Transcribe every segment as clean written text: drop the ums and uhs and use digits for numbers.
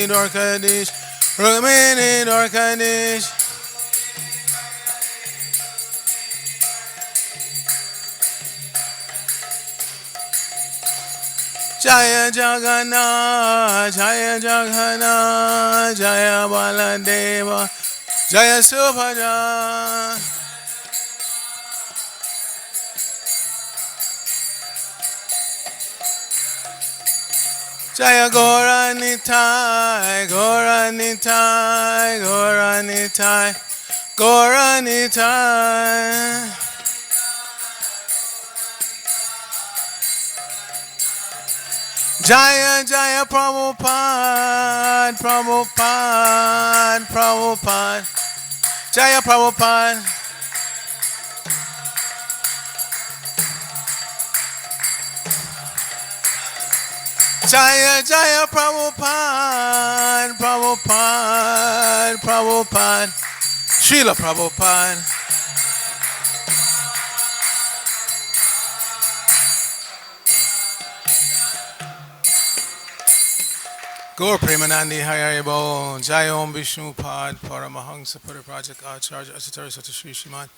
Dorkadish, Rukmini Dorkadish. Jaya Jagannath, Jaya Jagannath, Jaya Baladeva, Jaya Subhaja. Jaya Goranitai, Goranitai, Goranitai, Goranitai. Jaya Jaya Prabhupada, Prabhupada, Prabhupada, Jaya Prabhupada. Jaya Jaya Prabhupada, Prabhupada, Prabhupada, Srila Prabhupada. Gaur Premanandi Hayaribo, Jai Om Vishnu Pad, Paramahansa Pariprajak Acharya Asatari Sata Sri Shriman,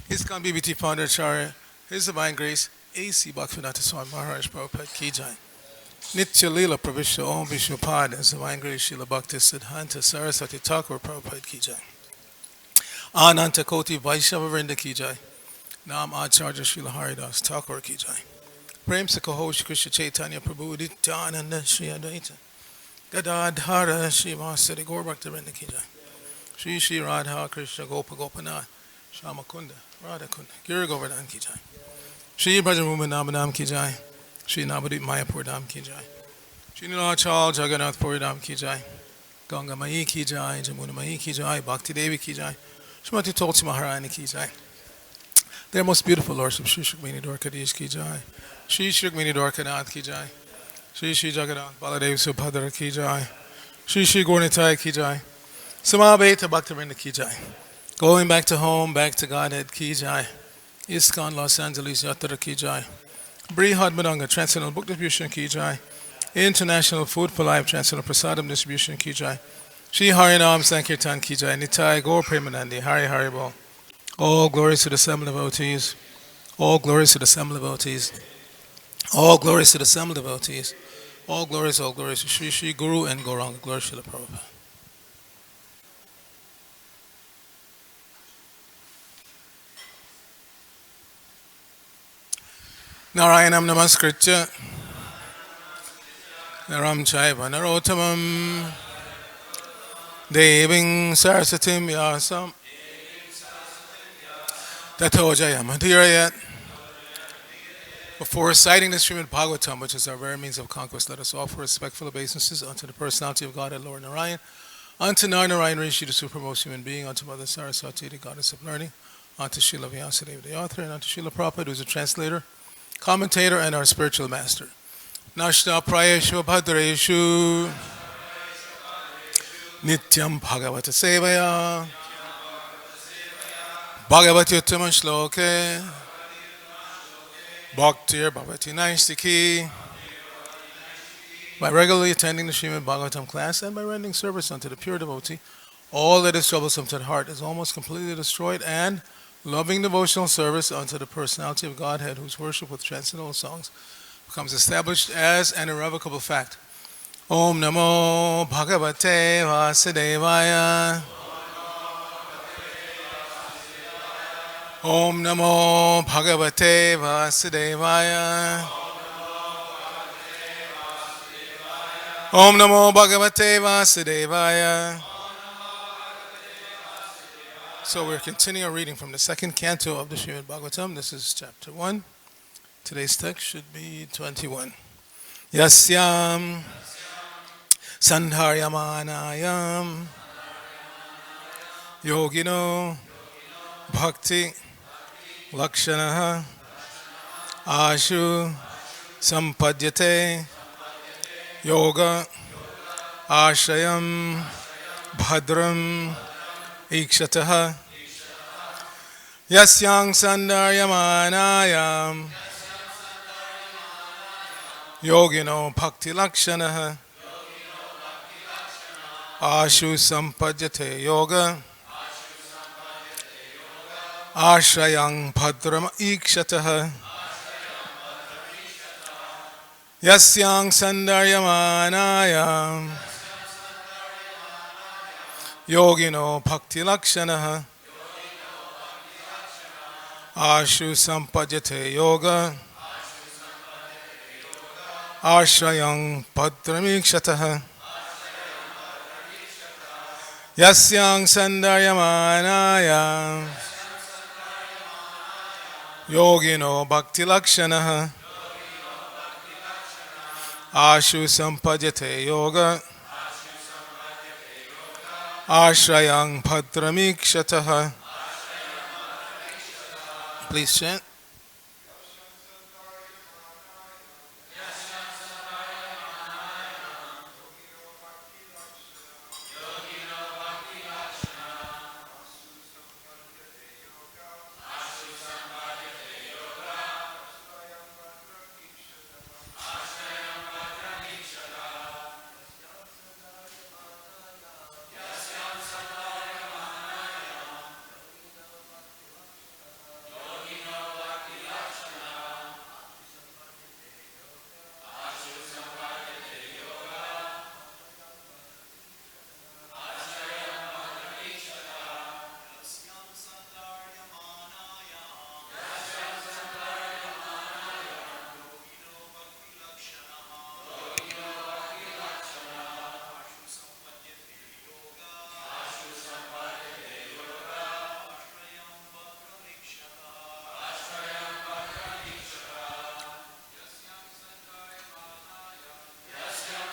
His Khan BBT Founder Acharya, His Divine Grace, A.C. Bhaktivinoda Swami Maharaj Prabhupada Ki Jai. Nitya Leela Pravisha Om Vishnu Pad, His Divine Grace Srila Bhakti Siddhanta Saraswati Thakur Prabhupada Ki Jai. Ananta Koti Vaishnava Vrinda Ki Jai. Nam Acharya Srila Haridas Thakur Ki Jai. Prem Sakaho Shri Krishna Chaitanya Prabhu Nityananda Shri Advaita Gadadhara Srivasadi Gaur Bhaktivinoda Ki Jai. Shri Shri Radha Krishna Gopa Gopanath Shamakunda Radha Kunda Giri Govardhan Ki Jai. Shri Brajamuman Namanam Ki Jai. Shri Navadip Mayapur Dham Ki Jai. Shri Nilachal Jagannath Puri Dham Ki Jai. Ganga Mai Ki Jai. Jamuna Mai Ki Jai. Bhakti Devi Ki Jai. Srimati Tulsi Maharani Ki Jai. Their most beautiful lordship Shri Shukmini Dwarkadish Ki Jai. Shri Shukmini Dwarkanath Ki Jai. Shri Shri Jagannath Baladev Subhadra Ki Jai. Shri Shri Gaurnitai Ki Jai. Samabeta Bhaktivinoda Ki Jai. Going back to home, back to Godhead Ki Jai. ISKCON Los Angeles Yatra Ki Jai. Brihad Madanga Transcendental Book Distribution Ki Jai. International Food for Life Transcendental Prasadam Distribution Ki Jai. Shri Harinam Sankirtan Ki Jai. Nitai Gaur Premanandi Hari Haribol. All glories to the seven devotees. All glories to the seven devotees. All glories to the seven devotees. All glories to Shri Shri Guru and Gauranga. Glories to the Prabhupada. Narayanam Namaskritya Naram Chaiva Narottamam Deving Sarasatim Yasam Tato Jayamadhirayat. Before reciting the Srimad Bhagavatam, which is our very means of conquest, let us offer respectful obeisances unto the personality of God and Lord Narayan, unto Narayan Rishi, the supremest human being, unto Mother Saraswati, the goddess of learning, unto Srila Vyasadeva, the author, and unto Srila Prabhupada, who is a translator, commentator, and our spiritual master. Nashna Prayeshu Bhadreshu Nityam Bhagavata Sevaya Bhagavati Uttama Shloke Bhaktir Bhavati Naistiki. By regularly attending the Srimad Bhagavatam class and by rendering service unto the pure devotee, all that is troublesome to the heart is almost completely destroyed, and loving devotional service unto the personality of Godhead, whose worship with transcendental songs becomes established as an irrevocable fact. Om Namo Bhagavate Vasudevaya. Om Namo Bhagavate Vasudevaya. Om Namo Bhagavate Vasudevaya. So we're continuing our reading from the second canto of the Srimad Bhagavatam. This is chapter 1. Today's text should be 21. Yasyam Sandharyamanayam Yogino Bhakti Lakshanaha Ashu Sampadyate Yoga Ashayam Bhadram Ikshataha Yasyang Sandaryamanayam Yogino Bhakti Lakshanaha Ashu Sampajate Yoga Ashrayang Bhadram Ikshataha Yasyang Sandaryamanayam Yogino Bhakti Lakshanaha Ashu Sampajate Yoga Ashrayang Bhadram Ikshataha Yasyang Sandaryamanayam Yogino Bhakti Lakshanaha Ashu Sampajate Yoga Ashrayang Bhadramikshataha. Please chant.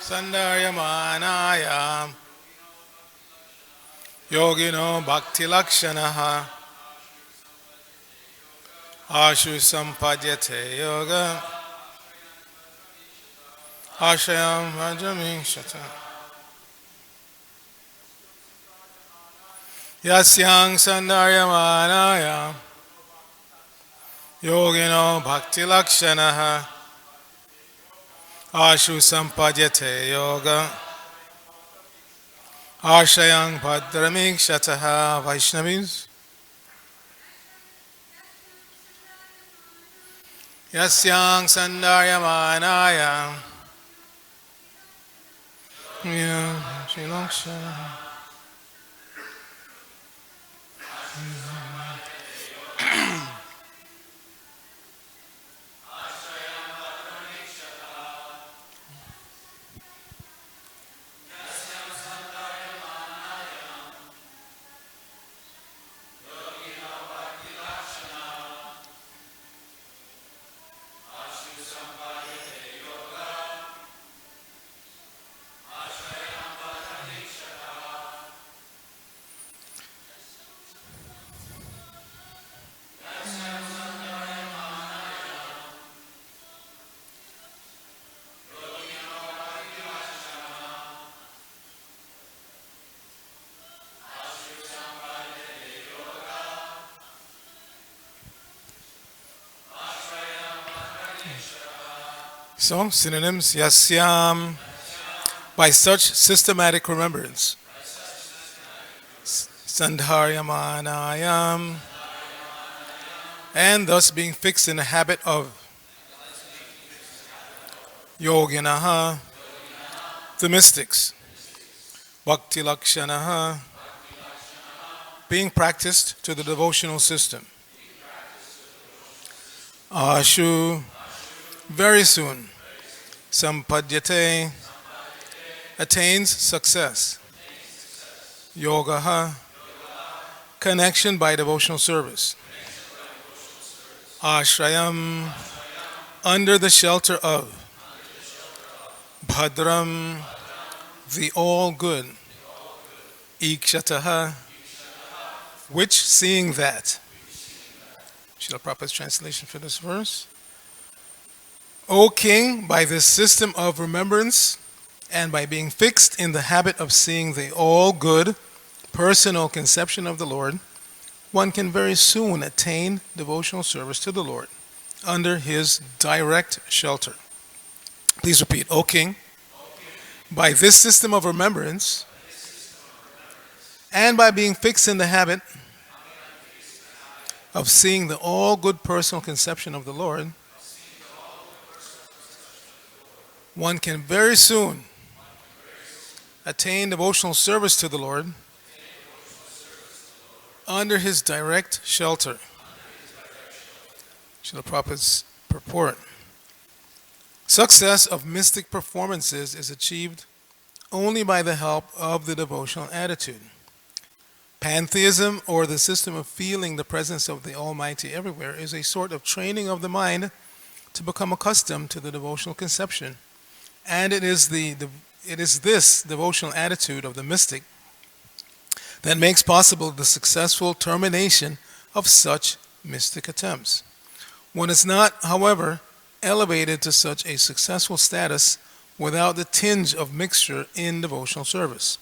Sandaryamanayam Yogino Bhakti Lakshanaha Ashu Sampajate Yoga Ashayam Bhadramikshata Yasyang Sandaryamanayam Yogino Bhakti Lakshanaha Ashu Sampajate Yoga Ashayang Bhadramikshataha. Vaishnavis. Yasyang Sandaryamanayam Shilakshana So, synonyms, yasyam, by such systematic remembrance. Sandharyamanayam, and thus being fixed in the habit of. Yoginaha, the mystics. Bhakti Lakshanaha, being practiced to the devotional system. Ashu, very soon. Sampadyate, attains success. Yogaha, connection by devotional service. Ashrayam, under the shelter of. Bhadram, the all good. Ikshataha, which seeing that. Srila Prabhupada's translation for this verse. O King, by this system of remembrance and by being fixed in the habit of seeing the all good personal conception of the Lord, one can very soon attain devotional service to the Lord under his direct shelter. Please repeat, O King, by this system of remembrance And by being fixed in the habit of seeing the all good personal conception of the Lord, one can very soon attain devotional service to the Lord under his direct shelter. Srila Prabhupada's purport. Success of mystic performances is achieved only by the help of the devotional attitude. Pantheism, or the system of feeling the presence of the Almighty everywhere, is a sort of training of the mind to become accustomed to the devotional conception. And it is this devotional attitude of the mystic that makes possible the successful termination of such mystic attempts. One is not, however, elevated to such a successful status without the tinge of mixture in devotional service.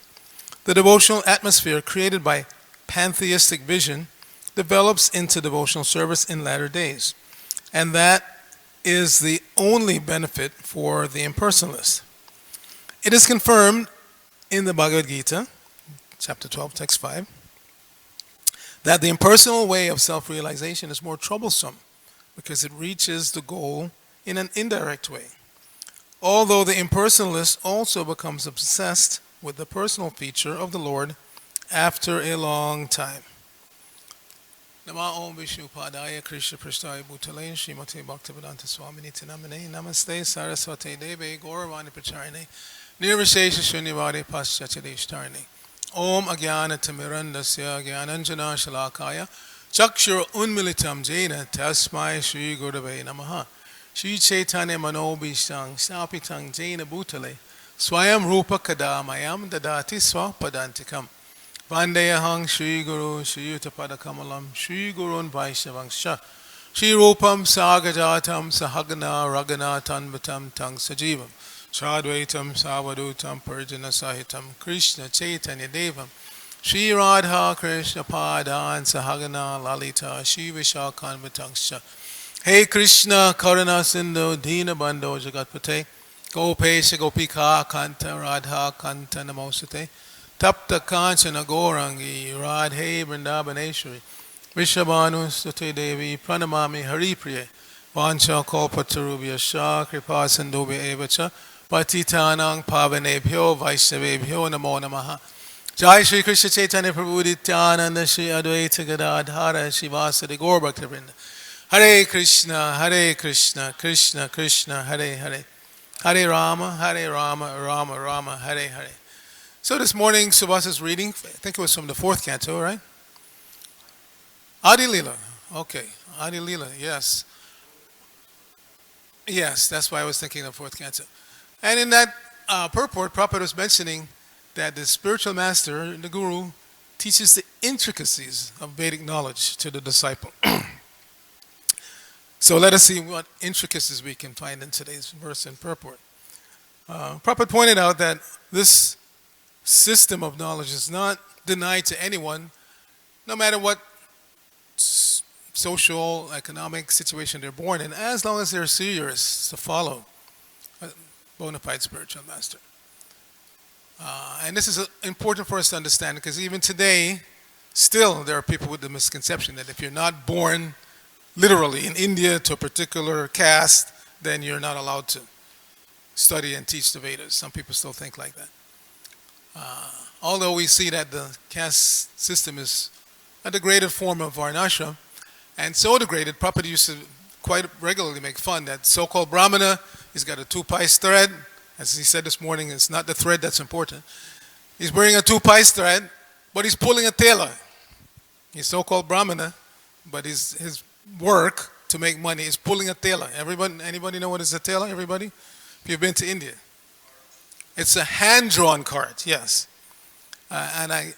The devotional atmosphere created by pantheistic vision develops into devotional service in latter days, and that is the only benefit for the impersonalist. It is confirmed in the Bhagavad Gita, chapter 12, text 5, that the impersonal way of self-realization is more troublesome because it reaches the goal in an indirect way. Although the impersonalist also becomes obsessed with the personal feature of the Lord after a long time. Nama Om Vishnu Padaya Krishna Prasthaya Bhutale Srimate Bhaktivedanta Swamini Tinamane Namaste Saraswate Deve Gauravani Pracharine Nirvishesha Shunyavadi Paschachadishtarne Om Agyana Timirandasya Gyananjana Shalakaya Chakshur Unmilitam Jena Tasmai Shri Gurave Namaha Shri Chaitanya Manobhishang Sapitang Jena Bhutale Swayam Rupa Kadamayam Dadati Swapadantikam Vandeyahang Shri Guru Shri Yuttapada Kamalam Shri Gurun Vaishnavangsha Shri Rupam Sagajatam Sahagana Ragana Tanvatam Tang Sajivam Sadvaitam Savadutam Purjana Sahitam Krishna Chaitanya Devam Shri Radha Krishna Padan Sahagana Lalita Shri Vishakhanvatangsha Hey Krishna Karuna Sindhu Dina Bandho Jagatpate Gopesha Gopika Kanta Radha Kanta Namosate Tapta Kanchana Gaurangi Radhe Vrindavaneshwari Vishabhanu Sute Devi Pranamami Haripriye Vancha Kalpatarubhya Shah Kripa Sindhubhya Evacha Patitanang Pavanebhyo Vaishnavebhyo Namo Namaha Jai Shri Krishna Chaitanya Prabhu Nityananda Shri Advaita Gadadhara Shivasadi Gaur Bhaktivinoda Hare Krishna Krishna Krishna Hare Hare Hare Rama Rama Rama Hare Hare. So this morning Subhasa's reading, I think it was from the 4th canto, right? Adi Lila. Okay, Adi Lila, yes. Yes, that's why I was thinking of 4th canto. And in that purport, Prabhupada was mentioning that the spiritual master, the guru, teaches the intricacies of Vedic knowledge to the disciple. So let us see what intricacies we can find in today's verse and purport. Prabhupada pointed out that this system of knowledge is not denied to anyone, no matter what social, economic situation they're born in, as long as they're serious to follow a bona fide spiritual master. And this is important for us to understand, because even today, still there are people with the misconception that if you're not born literally in India to a particular caste, then you're not allowed to study and teach the Vedas. Some people still think like that. Although we see that the caste system is a degraded form of Varnashram, and so degraded, Prabhupada used to quite regularly make fun that so-called Brahmana, he's got a 2-piece thread. As he said this morning, it's not the thread that's important. He's wearing a 2-piece thread, but he's pulling a tela. He's so-called Brahmana, but his work to make money is pulling a tela. Anybody know what is a tela? Everybody? If you've been to India. It's a hand-drawn cart, yes. And I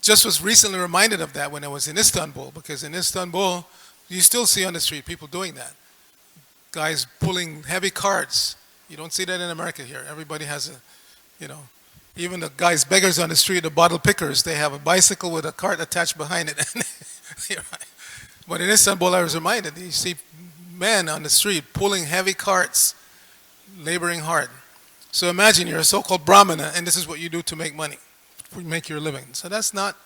just was recently reminded of that when I was in Istanbul, because in Istanbul, you still see on the street people doing that. Guys pulling heavy carts. You don't see that in America here. Everybody has even the guys, beggars on the street, the bottle pickers, they have a bicycle with a cart attached behind it. But in Istanbul, I was reminded, you see men on the street pulling heavy carts, laboring hard. So imagine you're a so-called Brahmana, and this is what you do to make money, make your living. So that's not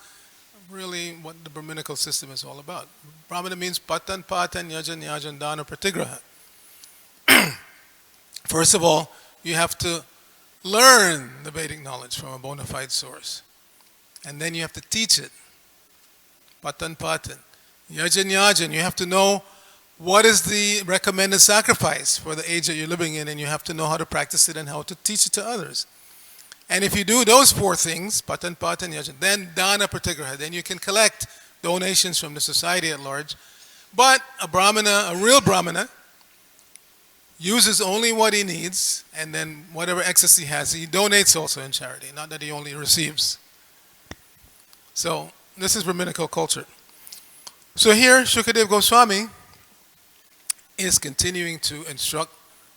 really what the Brahminical system is all about. Brahmana means patan patan yajan yajan dana pratigraha. First of all, you have to learn the Vedic knowledge from a bona fide source. And then you have to teach it. Patan patan. Yajan yajan. You have to know what is the recommended sacrifice for the age that you're living in, and you have to know how to practice it and how to teach it to others. And if you do those four things, patan patan yajan, then dana pratigraha, then you can collect donations from the society at large. But a brahmana, a real brahmana, uses only what he needs, and then whatever excess he has, he donates also in charity, not that he only receives. So this is Brahminical culture. So here, Shukadev Goswami is continuing to instruct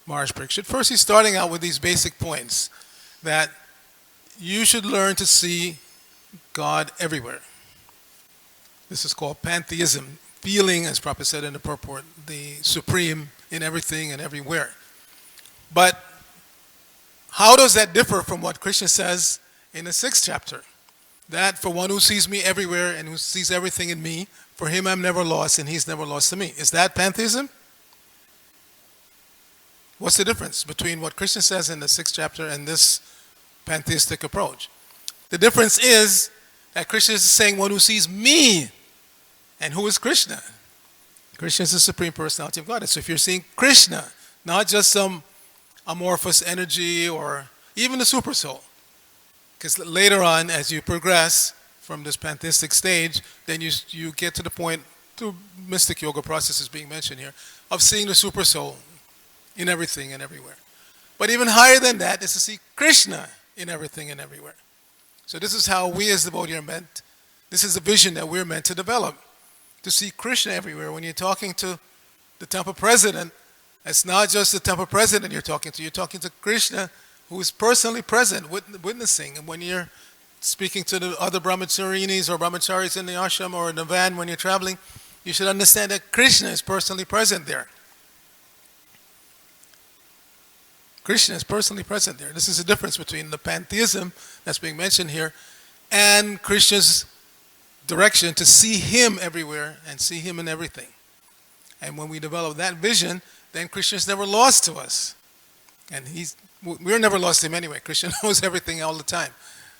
Maharaj Parikshit. First, he's starting out with these basic points that you should learn to see God everywhere. This is called pantheism, feeling, as Prabhupada said in the purport, the supreme in everything and everywhere. But how does that differ from what Krishna says in the 6th chapter? That for one who sees me everywhere and who sees everything in me, for him I'm never lost and he's never lost to me. Is that pantheism? What's the difference between what Krishna says in the 6th chapter and this pantheistic approach? The difference is that Krishna is saying one who sees me. And who is Krishna? Krishna is the Supreme Personality of Godhead. So if you're seeing Krishna, not just some amorphous energy or even the super soul, because later on, as you progress from this pantheistic stage, then you get to the point, through mystic yoga processes being mentioned here, of seeing the super soul in everything and everywhere. But even higher than that is to see Krishna in everything and everywhere. So this is how we as devotees are meant, this is the vision that we're meant to develop. To see Krishna everywhere. When you're talking to the temple president, it's not just the temple president you're talking to Krishna, who is personally present, witnessing. And when you're speaking to the other brahmacharinis or brahmacharis in the ashram or in the van when you're traveling, you should understand that Krishna is personally present there. Krishna is personally present there. This is the difference between the pantheism that's being mentioned here and Krishna's direction to see him everywhere and see him in everything. And when we develop that vision, then Krishna is never lost to us. And we're never lost to him anyway. Krishna knows everything all the time.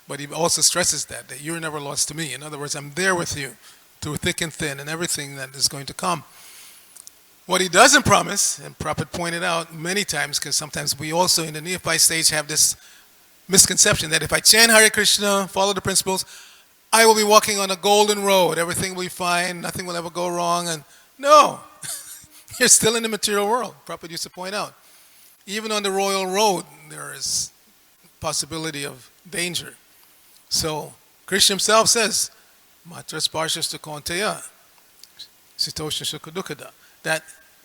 But he also stresses that you're never lost to me. In other words, I'm there with you through thick and thin and everything that is going to come. What he doesn't promise, and Prabhupada pointed out many times, because sometimes we also in the neophyte stage have this misconception that if I chant Hare Krishna, follow the principles, I will be walking on a golden road. Everything will be fine. Nothing will ever go wrong. And no, you're still in the material world. Prabhupada used to point out. Even on the royal road, there is possibility of danger. So Krishna himself says, Matras Parshas Konteya, Sitosha Shukadukada, that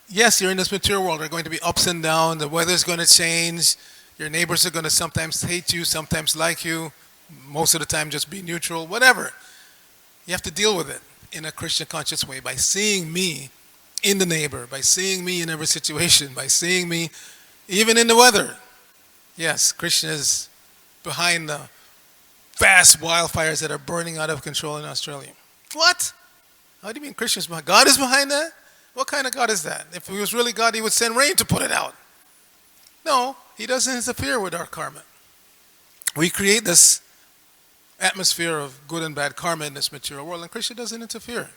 yes, you're in this material world. There are going to be ups and downs. The weather's going to change. Your neighbors are going to sometimes hate you, sometimes like you. Most of the time just be neutral, whatever. You have to deal with it in a Krishna conscious way by seeing me in the neighbor, by seeing me in every situation, by seeing me even in the weather. Yes, Krishna is behind the vast wildfires that are burning out of control in Australia. What? How do you mean Krishna is behind? God is behind that? What kind of God is that? If he was really God, he would send rain to put it out. No, he doesn't interfere with our karma. We create this atmosphere of good and bad karma in this material world, and Krishna doesn't interfere.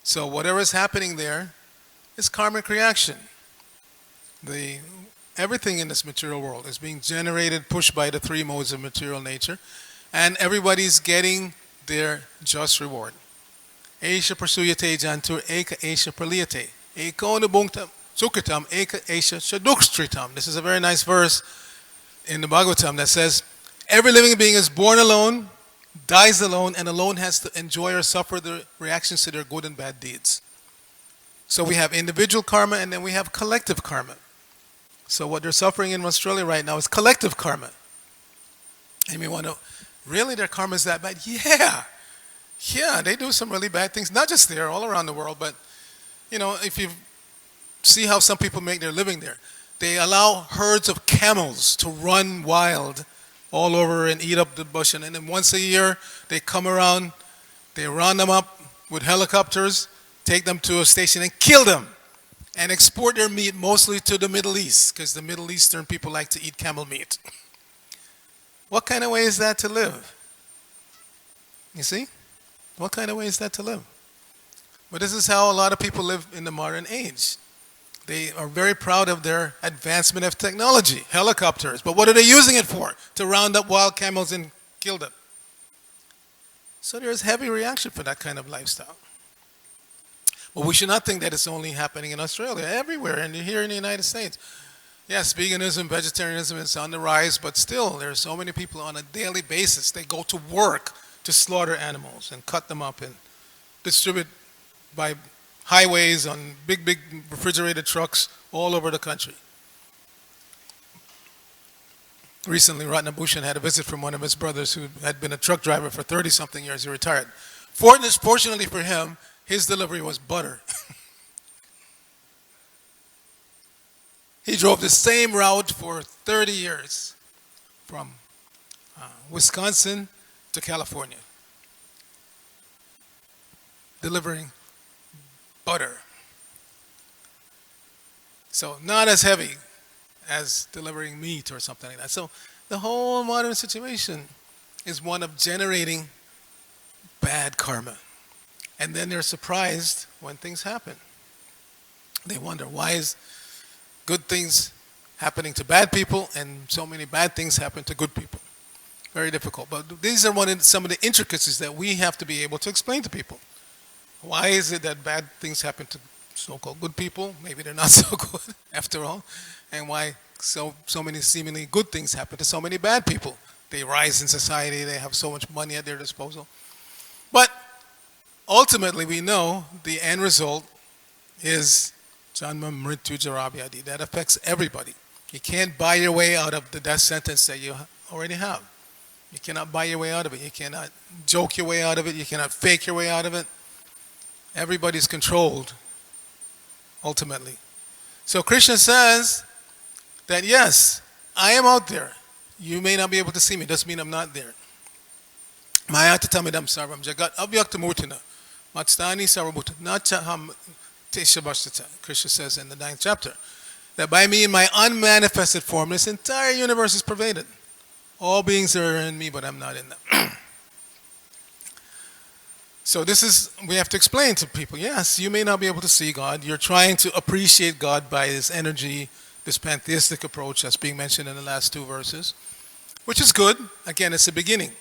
So whatever is happening there is karmic reaction. Everything in this material world is being generated, pushed by the 3 modes of material nature, and everybody's getting their just reward. Esha prasuyate jantur eka esha praliyate. Eko nubungtam sukritam eka esha shadukstritam. This is a very nice verse in the Bhagavatam that says, every living being is born alone, dies alone, and alone has to enjoy or suffer the reactions to their good and bad deeds. So we have individual karma and then we have collective karma. So what they're suffering in Australia right now is collective karma. And we want to, really their karma is that bad? Yeah, they do some really bad things, not just there, all around the world, but if you see how some people make their living there, they allow herds of camels to run wild all over and eat up the bush. And then once a year, they come around, they round them up with helicopters, take them to a station and kill them and export their meat mostly to the Middle East because the Middle Eastern people like to eat camel meat. What kind of way is that to live? You see? What kind of way is that to live? But this is how a lot of people live in the modern age. They are very proud of their advancement of technology, helicopters. But what are they using it for? To round up wild camels and kill them. So there's heavy reaction for that kind of lifestyle. But we should not think that it's only happening in Australia. Everywhere, and here in the United States. Yes, veganism, vegetarianism is on the rise, but still, there are so many people on a daily basis. They go to work to slaughter animals and cut them up and distribute by highways on big refrigerated trucks all over the country. Recently, Ratnabhushan had a visit from one of his brothers who had been a truck driver for 30-something years. He retired. Fortunately for him, his delivery was butter. He drove the same route for 30 years from Wisconsin to California, delivering butter. So not as heavy as delivering meat or something like that. So the whole modern situation is one of generating bad karma. And then they're surprised when things happen. They wonder, why is good things happening to bad people and so many bad things happen to good people? Very difficult. But these are some of the intricacies that we have to be able to explain to people. Why is it that bad things happen to so-called good people? Maybe they're not so good after all. And why so many seemingly good things happen to so many bad people? They rise in society, they have so much money at their disposal. But ultimately we know the end result is Janma Mrityu Jara Vyadhi. That affects everybody. You can't buy your way out of the death sentence that you already have. You cannot buy your way out of it. You cannot joke your way out of it. You cannot fake your way out of it. Everybody's controlled, ultimately. So Krishna says that yes, I am out there. You may not be able to see me. Doesn't mean I'm not there. Mayata tamidam sarvam jagat avyaktamurtina matstani sarvabhuta nachaham teshabhastata. Krishna says in the 9th chapter that by me in my unmanifested form, this entire universe is pervaded. All beings are in me, but I'm not in them. So this is, we have to explain to people, yes, you may not be able to see God. You're trying to appreciate God by His energy, this pantheistic approach that's being mentioned in the last 2 verses, which is good. Again, it's the beginning.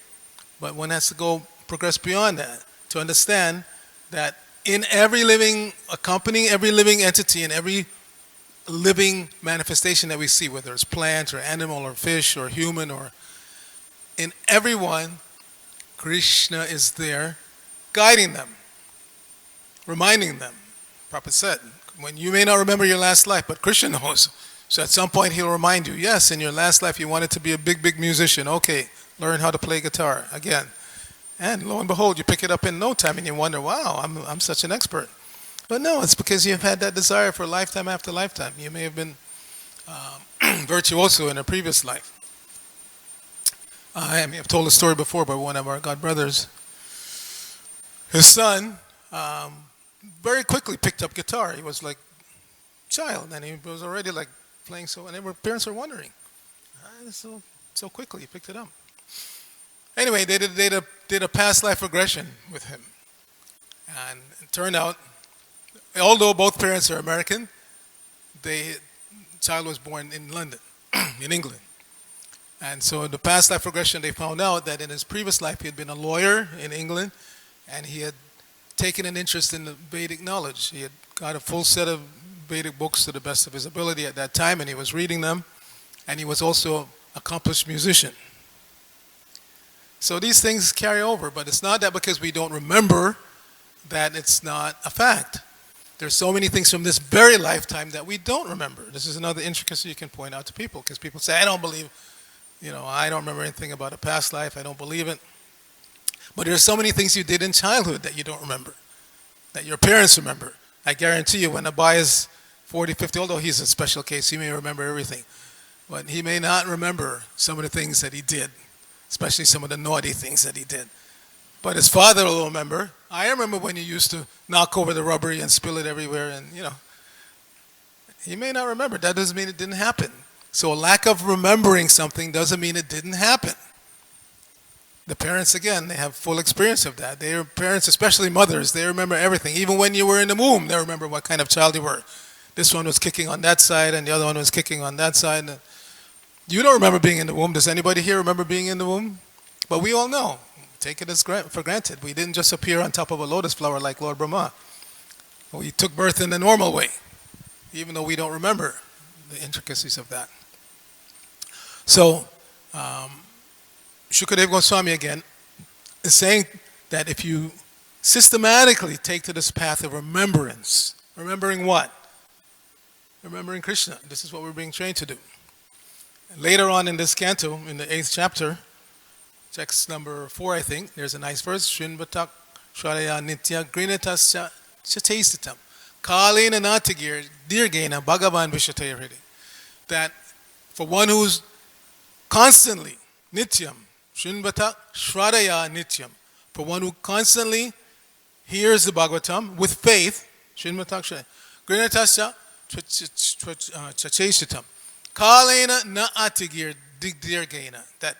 But one has to progress beyond that to understand that in every living, accompanying every living entity and every living manifestation that we see, whether it's plant or animal or fish or human, or in everyone, Krishna is there guiding them, reminding them. Prabhupada said, when you may not remember your last life, but Krishna knows. So at some point he'll remind you, yes, in your last life you wanted to be a big musician. Okay, learn how to play guitar again. And lo and behold, you pick it up in no time and you wonder, wow, I'm such an expert. But no, it's because you've had that desire for lifetime after lifetime. You may have been virtuoso in a previous life. I may have told a story before by one of our God brothers. His son very quickly picked up guitar. He was like a child, and he was already like playing so, and parents were wondering, so quickly he picked it up. Anyway, they did a past life regression with him, and it turned out, although both parents are American, the child was born in London, in England. And so in the past life regression, they found out that in his previous life he had been a lawyer in England, and he had taken an interest in the Vedic knowledge. He had got a full set of Vedic books to the best of his ability at that time, and he was reading them, and he was also an accomplished musician. So these things carry over, but it's not that because we don't remember that it's not a fact. There's so many things from this very lifetime that we don't remember. This is another intricacy you can point out to people, because people say, I don't believe, I don't remember anything about a past life, I don't believe it. But there's so many things you did in childhood that you don't remember, that your parents remember. I guarantee you when Abhay is 40, 50, although he's a special case, he may remember everything. but he may not remember some of the things that he did, especially some of the naughty things that he did. But his father will remember. I remember when you used to knock over the rubbery and spill it everywhere, and he may not remember. That doesn't mean it didn't happen. So a lack of remembering something doesn't mean it didn't happen. The parents, again, they have full experience of that. Their parents, especially mothers, they remember everything. Even when you were in the womb, they remember what kind of child you were. This one was kicking on that side, and the other one was kicking on that side. You don't remember being in the womb. Does anybody here remember being in the womb? But we all know. Take it as for granted. We didn't just appear on top of a lotus flower like Lord Brahma. We took birth in the normal way, even though we don't remember the intricacies of that. So, Shukadeva Goswami again is saying that if you systematically take to this path of remembrance, remembering what? Remembering Krishna. This is what we're being trained to do. Later on in this canto, in the 8th chapter, text number 4, I think, there's a nice verse. Shinvatak Shradaya Nitya Grinatasya Chatesitam Kalena Natagir Dirgena Bhagavan Vishatayaridi. That for one who's constantly, Nityam, Shinvatak Shradaya Nityam, for one who constantly hears the Bhagavatam with faith, Shinvatak Shradaya, Grinatasya Chatesitam Kalena Naatigir Digdirgena. That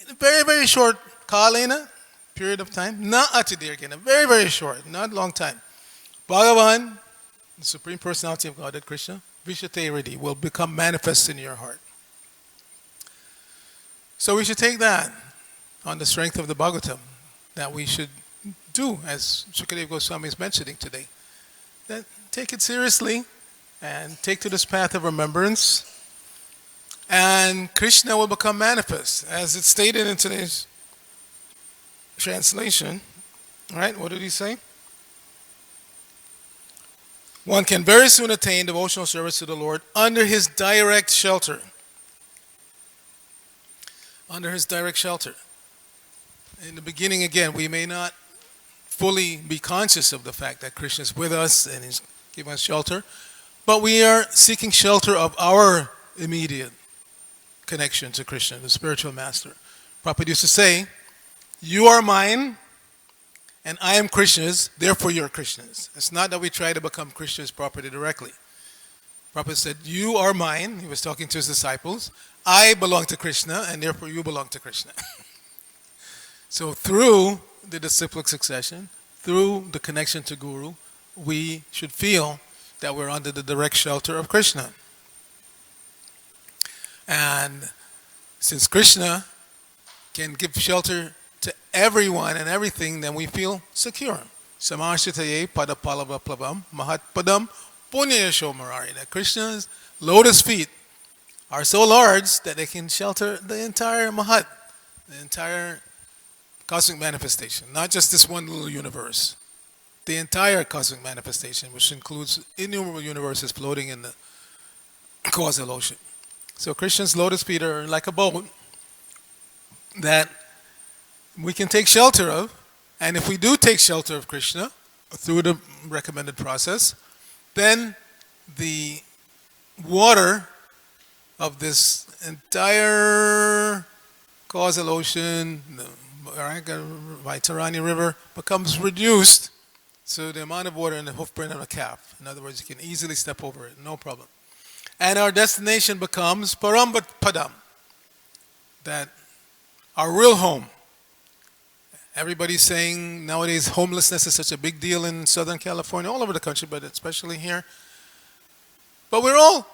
in a very, very short Kalena period of time, Naatidirgena, very, very short, not long time. Bhagavan, the Supreme Personality of Godhead, Krishna, Vishatayaridi, will become manifest in your heart. So we should take that on the strength of the Bhagavatam, that we should do, as Shukadeva Goswami is mentioning today. That take it seriously and take to this path of remembrance, and Krishna will become manifest. As it's stated in today's translation, right? What did he say? One can very soon attain devotional service to the Lord under his direct shelter. Under his direct shelter. In the beginning, again, we may not fully be conscious of the fact that Krishna is with us and is giving us shelter, but we are seeking shelter of our immediate connection to Krishna, the spiritual master. Prabhupada used to say, you are mine and I am Krishna's, therefore you're Krishna's. It's not that we try to become Krishna's property directly. Prabhupada said, you are mine, he was talking to his disciples, I belong to Krishna and therefore you belong to Krishna. So through the disciplic succession, through the connection to Guru, we should feel that we're under the direct shelter of Krishna. And since Krishna can give shelter to everyone and everything, then we feel secure. Samashitaye padapalava plavam mahat padam punyayasho marari. That Krishna's lotus feet are so large that they can shelter the entire mahat, the entire cosmic manifestation, not just this one little universe. The entire cosmic manifestation, which includes innumerable universes floating in the causal ocean. So Krishna's lotus feet are like a boat that we can take shelter of, and if we do take shelter of Krishna through the recommended process, then the water of this entire causal ocean, the Vaitarani River, becomes reduced to the amount of water in the hoofprint of a calf. In other words, you can easily step over it, no problem. And our destination becomes Parambat Padam, that our real home. Everybody's saying nowadays homelessness is such a big deal in Southern California, all over the country, but especially here. But we're all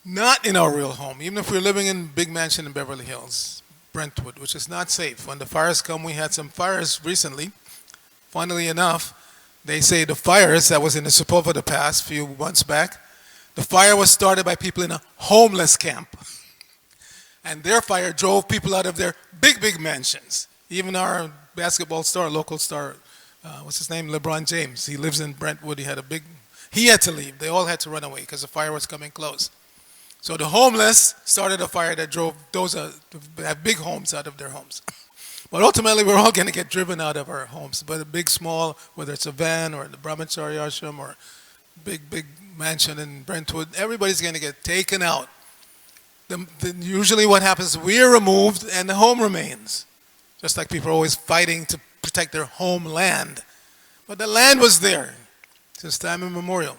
not in our real home, even if we're living in a big mansion in Beverly Hills, Brentwood, which is not safe. When the fires come, we had some fires recently. Funnily enough, they say the fires that was in the Sepulveda Pass a few months back, the fire was started by people in a homeless camp. And their fire drove people out of their big, big mansions. Even our basketball star, local star, what's his name? LeBron James. He lives in Brentwood. He had to leave. They all had to run away because the fire was coming close. So the homeless started a fire that drove those that have big homes out of their homes. But ultimately, we're all going to get driven out of our homes, whether big, small, whether it's a van or the Brahmachari ashram or big, big mansion in Brentwood. Everybody's going to get taken out. Usually what happens, we're removed and the home remains. Just like people are always fighting to protect their homeland. But the land was there since time immemorial.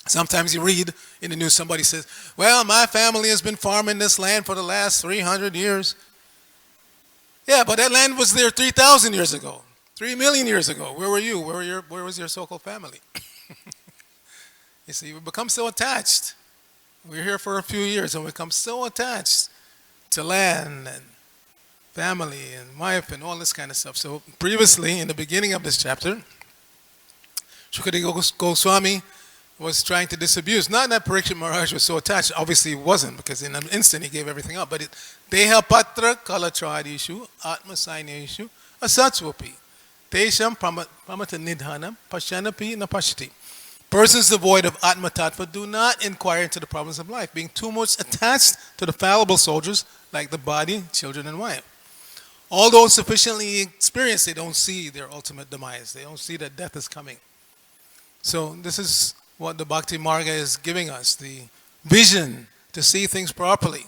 Sometimes you read in the news, somebody says, well, my family has been farming this land for the last 300 years. Yeah, but that land was there 3,000 years ago, 3 million years ago. Where were you? Where was your so-called family? You see, we become so attached. We're here for a few years and we become so attached to land and family and wife and all this kind of stuff. So previously, in the beginning of this chapter, Shukadeva Goswami was trying to disabuse. Not that Parikshit Maharaj was so attached. Obviously he wasn't, because in an instant he gave everything up. But Deha Patra Kalatradishu Atmasaineshu Asatswapi Tesham Pramata Nidhanam Pashanapi Napashti. Persons devoid of Atma Tattva do not inquire into the problems of life, being too much attached to the fallible soldiers like the body, children, and wife. Although sufficiently experienced, they don't see their ultimate demise. They don't see that death is coming. So this is what the Bhakti Marga is giving us, the vision to see things properly,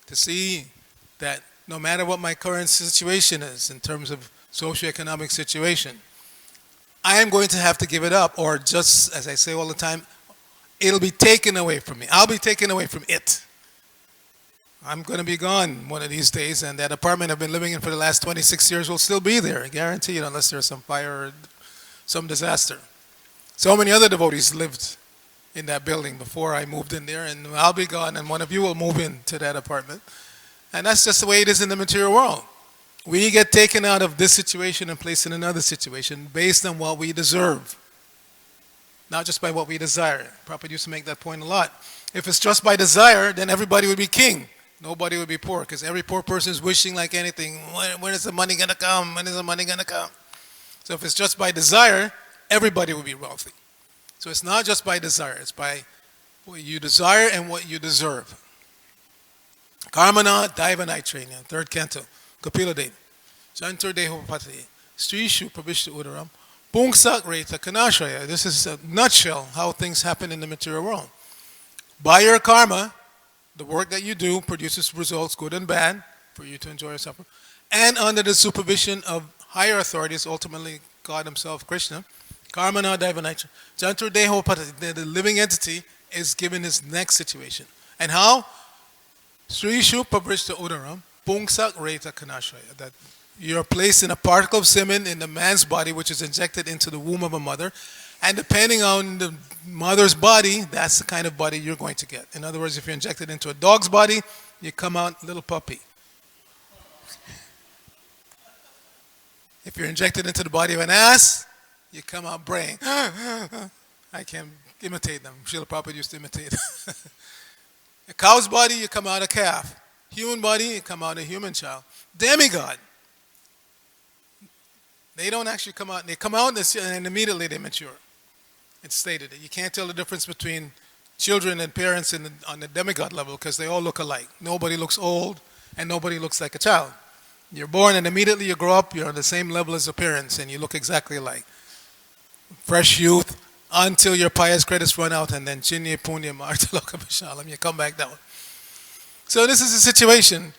to see that no matter what my current situation is in terms of socioeconomic situation, I am going to have to give it up, or just as I say all the time, it'll be taken away from me. I'll be taken away from it. I'm going to be gone one of these days, and that apartment I've been living in for the last 26 years will still be there, I guarantee it, unless there's some fire or some disaster. So many other devotees lived in that building before I moved in there, and I'll be gone, and one of you will move into that apartment. And that's just the way it is in the material world. We get taken out of this situation and placed in another situation based on what we deserve, not just by what we desire. Prabhupada used to make that point a lot. If it's just by desire, then everybody would be king. Nobody would be poor, because every poor person is wishing like anything, when is the money going to come? When is the money going to come? So if it's just by desire, everybody would be wealthy. So it's not just by desire, it's by what you desire and what you deserve. Karmana Daiva Naitranya, third canto, Kapila Dev. Jantur Deho Pati, Strishu Prabhishta Udaram, Pungsak Reta Kanashraya. This is a nutshell how things happen in the material world. By your karma, the work that you do produces results, good and bad, for you to enjoy yourself. And under the supervision of higher authorities, ultimately God Himself, Krishna, Karmana Daivanitra, Jantur Deho Pati, the living entity is given his next situation. And how? Srishu Pabrishta Udaram, Pungsak Reta Kanashraya. That you're placed in a particle of semen in the man's body, which is injected into the womb of a mother. And depending on the mother's body, that's the kind of body you're going to get. In other words, if you're injected into a dog's body, you come out little puppy. If you're injected into the body of an ass, you come out braying. I can't imitate them. Srila Prabhupada used to imitate. A cow's body, you come out a calf. Human body, you come out a human child. Demigod. They don't actually come out. They come out and immediately they mature. It's stated that you can't tell the difference between children and parents on the demigod level, because they all look alike. Nobody looks old and nobody looks like a child. You're born and immediately you grow up, you're on the same level as your parents and you look exactly alike. Fresh youth until your pious credits run out, and then Chinye Punya Martaloka Vishalam, you come back down. So this is the situation.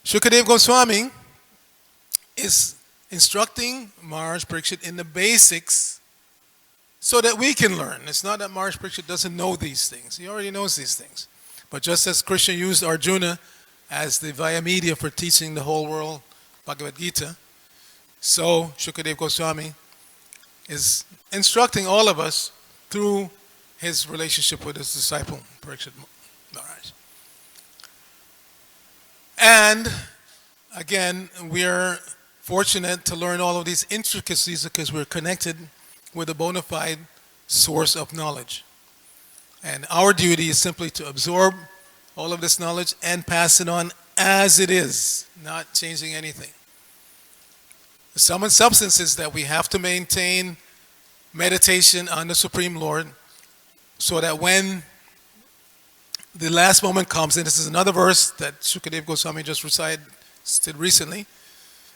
Shukadeva Goswami is instructing Maharaj Parikshit in the basics so that we can learn. It's not that Maharaj Parikshit doesn't know these things. He already knows these things. But just as Krishna used Arjuna as the via media for teaching the whole world Bhagavad Gita, so Shukadeva Goswami is instructing all of us through his relationship with his disciple Parikshit Maharaj. And again, we're fortunate to learn all of these intricacies because we're connected with a bona fide source of knowledge. And our duty is simply to absorb all of this knowledge and pass it on as it is, not changing anything. The sum and substance is that we have to maintain meditation on the Supreme Lord so that when the last moment comes, and this is another verse that Shukadeva Goswami just recited recently,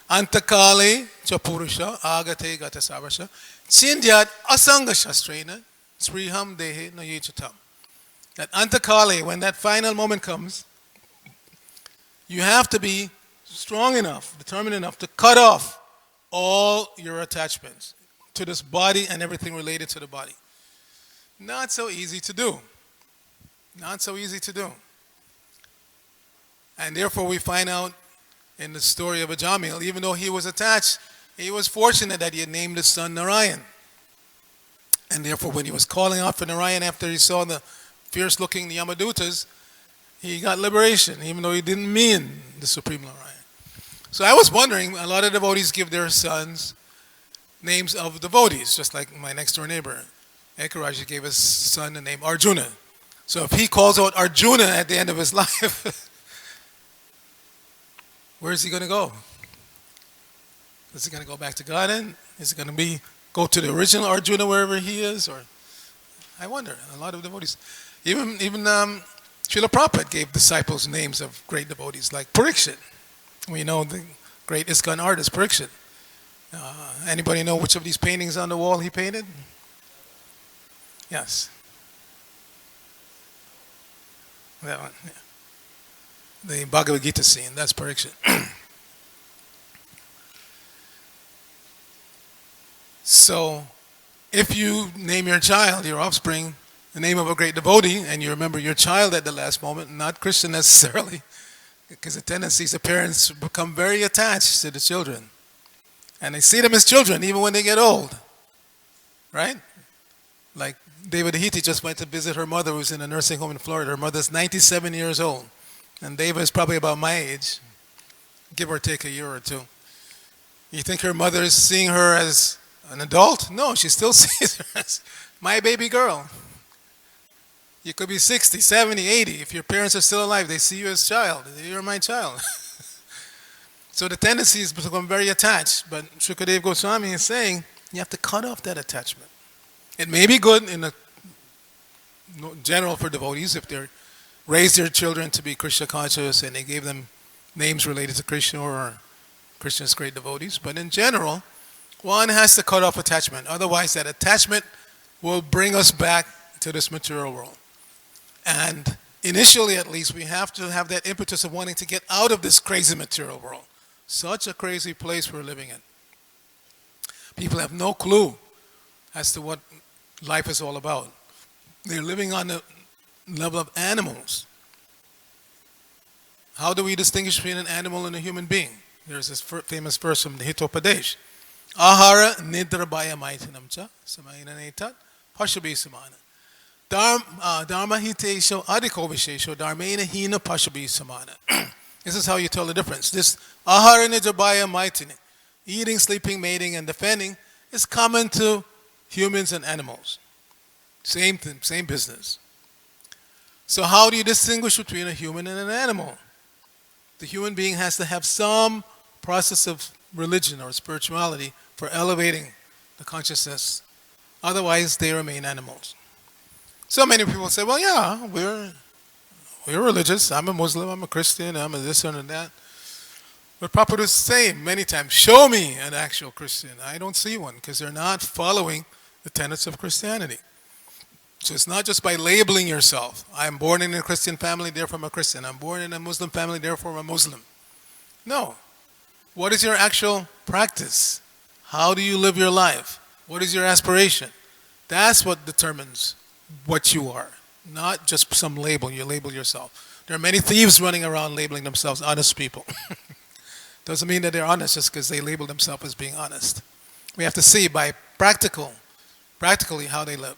Antakale Chapurusha Agate Gata Savasha Chindyat Asanga Shastrena Sriham Dehe Nayechatam. That Antakale, when that final moment comes, You have to be strong enough, determined enough to cut off all your attachments to this body and everything related to the body. Not so easy to do. Not so easy to do. And therefore, we find out in the story of Ajamil, even though he was attached, he was fortunate that he had named his son Narayan. And therefore, when he was calling out for Narayan after he saw the fierce looking Yamadutas, he got liberation, even though he didn't mean the Supreme Narayan. So I was wondering, a lot of devotees give their sons names of devotees, just like my next door neighbor. Ekaraji gave his son the name Arjuna. So if he calls out Arjuna at the end of his life, where is he going to go? Is he going to go back to Garden? Is he going to go to the original Arjuna wherever he is? Or I wonder. A lot of devotees, even Srila Prabhupada gave disciples names of great devotees, like Parikshit. We know the great ISKCON artist Parikshit. Anybody know which of these paintings on the wall he painted? Yes. That one. Yeah. The Bhagavad Gita scene. That's Parikshit. So, if you name your child, your offspring, the name of a great devotee, and you remember your child at the last moment, not Christian necessarily, because the tendency is the parents become very attached to the children. And they see them as children even when they get old. Right? Like David Hiti just went to visit her mother who's in a nursing home in Florida. Her mother's 97 years old. And David is probably about my age, give or take a year or two. You think her mother is seeing her as an adult? No, she still sees her as my baby girl. You could be 60, 70, 80. If your parents are still alive, they see you as child. You're my child. So the tendency is to become very attached. But Shukadev Goswami is saying you have to cut off that attachment. It may be good in general for devotees if they raise their children to be Krishna conscious and they gave them names related to Krishna or Krishna's great devotees. But in general, one has to cut off attachment. Otherwise, that attachment will bring us back to this material world. And initially, at least, we have to have that impetus of wanting to get out of this crazy material world. Such a crazy place we're living in. People have no clue as to what life is all about. They're living on the level of animals. How do we distinguish between an animal and a human being? There's this famous verse from the Hitopadesh. Ahara nidrabhaya maitinamcha samainanetat pashabi samana. Dharma hitesho adhiko vishesho dharmena hina pashabi samana. This is how you tell the difference. This ahara nidrabhaya maitini, eating, sleeping, mating, and defending, is common to humans and animals. Same thing, same business. So how do you distinguish between a human and an animal? The human being has to have some process of religion or spirituality for elevating the consciousness. Otherwise, they remain animals. So many people say, well, yeah, we're religious. I'm a Muslim, I'm a Christian, I'm a this and that. But Prabhupada is saying many times, show me an actual Christian. I don't see one because they're not following the tenets of Christianity. So it's not just by labeling yourself. I'm born in a Christian family, therefore I'm a Christian. I'm born in a Muslim family, therefore I'm a Muslim. No. What is your actual practice? How do you live your life? What is your aspiration? That's what determines what you are, not just some label. You label yourself. There are many thieves running around labeling themselves honest people. Doesn't mean that they're honest just because they label themselves as being honest. We have to see by practically how they live.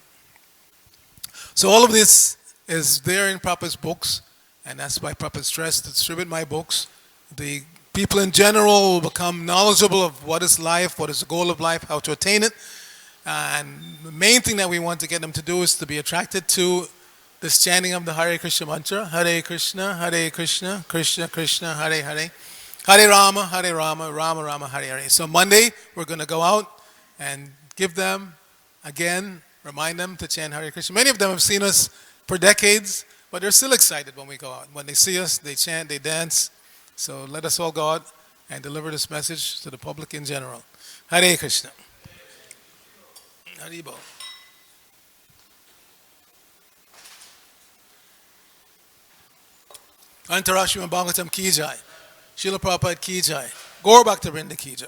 So all of this is there in Prabhupada's books, and that's why Prabhupada stressed to distribute my books. The people in general will become knowledgeable of what is life, what is the goal of life, how to attain it. And the main thing that we want to get them to do is to be attracted to this chanting of the Hare Krishna mantra, Hare Krishna, Krishna Krishna, Hare Hare, Hare Rama, Rama Rama, Hare Hare. So Monday, we're going to go out and give them, again, remind them to chant Hare Krishna. Many of them have seen us for decades, but they're still excited when we go out. When they see us, they chant, they dance. So let us all go out and deliver this message to the public in general. Hare Krishna. Haribo. Antarashima Bhagavatam Ki Jai. Srila Prabhupada Ki Jai. Gaur Bhakta Vrinda Ki Jai.